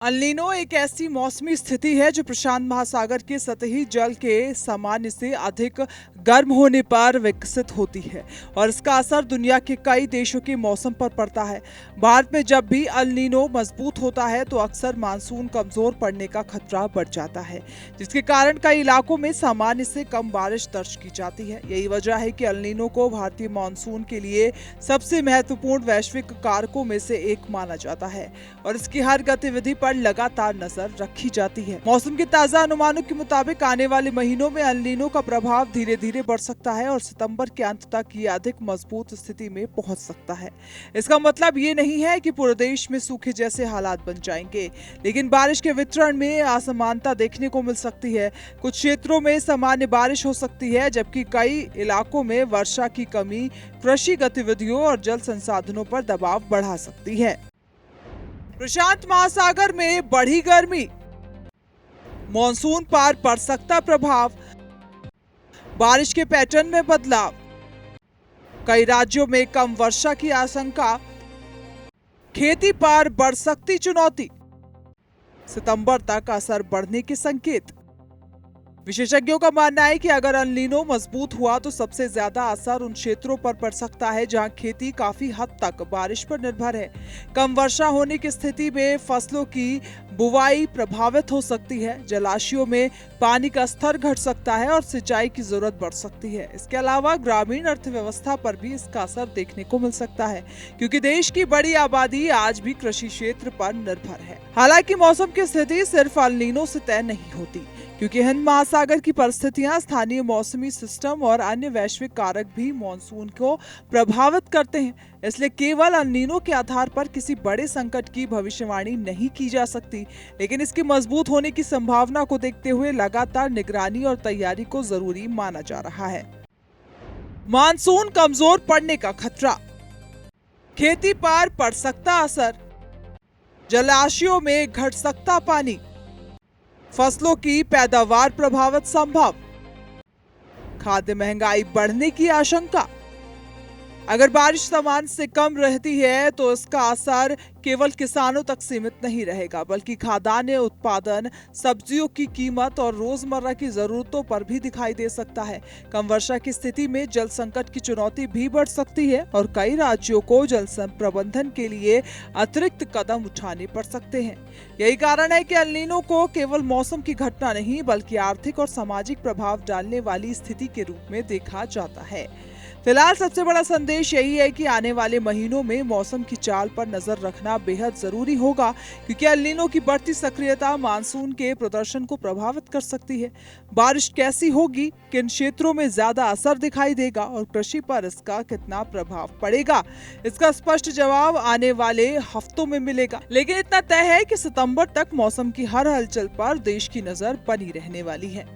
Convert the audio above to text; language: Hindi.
अल नीनो एक ऐसी मौसमी स्थिति है जो प्रशांत महासागर के सतही जल के सामान्य से अधिक गर्म होने पर विकसित होती है और इसका असर दुनिया के कई देशों के मौसम पर पड़ता है। भारत में जब भी अल नीनो मजबूत होता है तो अक्सर मानसून कमजोर पड़ने का खतरा बढ़ जाता है, जिसके कारण कई इलाकों में सामान्य से कम बारिश दर्ज की जाती है। यही वजह है कि अल नीनो को भारतीय मानसून के लिए सबसे महत्वपूर्ण वैश्विक कारकों में से एक माना जाता है और इसकी हर गतिविधि पर लगातार नजर रखी जाती है। मौसम के ताजा अनुमानों के मुताबिक आने वाले महीनों में अल नीनो का प्रभाव धीरे धीरे बढ़ सकता है और सितंबर के अंत तक ये अधिक मजबूत स्थिति में पहुंच सकता है। इसका मतलब ये नहीं है कि पूरे देश में सूखे जैसे हालात बन जाएंगे, लेकिन बारिश के वितरण में असमानता देखने को मिल सकती है। कुछ क्षेत्रों में सामान्य बारिश हो सकती है, जबकि कई इलाकों में वर्षा की कमी कृषि गतिविधियों और जल संसाधनों पर दबाव बढ़ा सकती है। प्रशांत महासागर में बढ़ी गर्मी, मॉनसून पर पड़ सकता प्रभाव, बारिश के पैटर्न में बदलाव, कई राज्यों में कम वर्षा की आशंका, खेती पर बढ़ सकती चुनौती, सितंबर तक असर बढ़ने के संकेत। विशेषज्ञों का मानना है कि अगर अल नीनो मजबूत हुआ तो सबसे ज्यादा असर उन क्षेत्रों पर पड़ सकता है जहां खेती काफी हद तक बारिश पर निर्भर है। कम वर्षा होने की स्थिति में फसलों की बुवाई प्रभावित हो सकती है, जलाशयों में पानी का स्तर घट सकता है और सिंचाई की जरूरत बढ़ सकती है। इसके अलावा ग्रामीण अर्थव्यवस्था पर भी इसका असर देखने को मिल सकता है, क्योंकि देश की बड़ी आबादी आज भी कृषि क्षेत्र पर निर्भर है। हालांकि मौसम की स्थिति सिर्फ अल नीनो से तय नहीं होती, क्योंकि हिंद महासागर की परिस्थितियां, स्थानीय मौसमी सिस्टम और अन्य वैश्विक कारक भी मॉनसून को प्रभावित करते हैं। इसलिए केवल अल नीनो के आधार पर किसी बड़े संकट की भविष्यवाणी नहीं की जा सकती, लेकिन इसकी मजबूत होने की संभावना को देखते हुए लगातार निगरानी और तैयारी को जरूरी माना जा रहा है। मानसून कमजोर पड़ने का खतरा, खेती पर पड़ सकता असर, जलाशयों में घट सकता पानी, फसलों की पैदावार प्रभावित संभव, खाद्य महंगाई बढ़ने की आशंका। अगर बारिश सामान्य से कम रहती है तो इसका असर केवल किसानों तक सीमित नहीं रहेगा, बल्कि खाद्यान्न उत्पादन, सब्जियों की कीमत और रोजमर्रा की जरूरतों पर भी दिखाई दे सकता है। कम वर्षा की स्थिति में जल संकट की चुनौती भी बढ़ सकती है और कई राज्यों को जल प्रबंधन के लिए अतिरिक्त कदम उठाने पड़ सकते हैं। यही कारण है कि अल नीनो को केवल मौसम की घटना नहीं, बल्कि आर्थिक और सामाजिक प्रभाव डालने वाली स्थिति के रूप में देखा जाता है। फिलहाल सबसे बड़ा संदेश यही है कि आने वाले महीनों में मौसम की चाल पर नजर रखना बेहद जरूरी होगा, क्योंकि अल नीनो की बढ़ती सक्रियता मानसून के प्रदर्शन को प्रभावित कर सकती है। बारिश कैसी होगी, किन क्षेत्रों में ज्यादा असर दिखाई देगा और कृषि पर इसका कितना प्रभाव पड़ेगा, इसका स्पष्ट जवाब आने वाले हफ्तों में मिलेगा। लेकिन इतना तय है कि सितंबर तक मौसम की हर हलचल पर देश की नजर बनी रहने वाली है।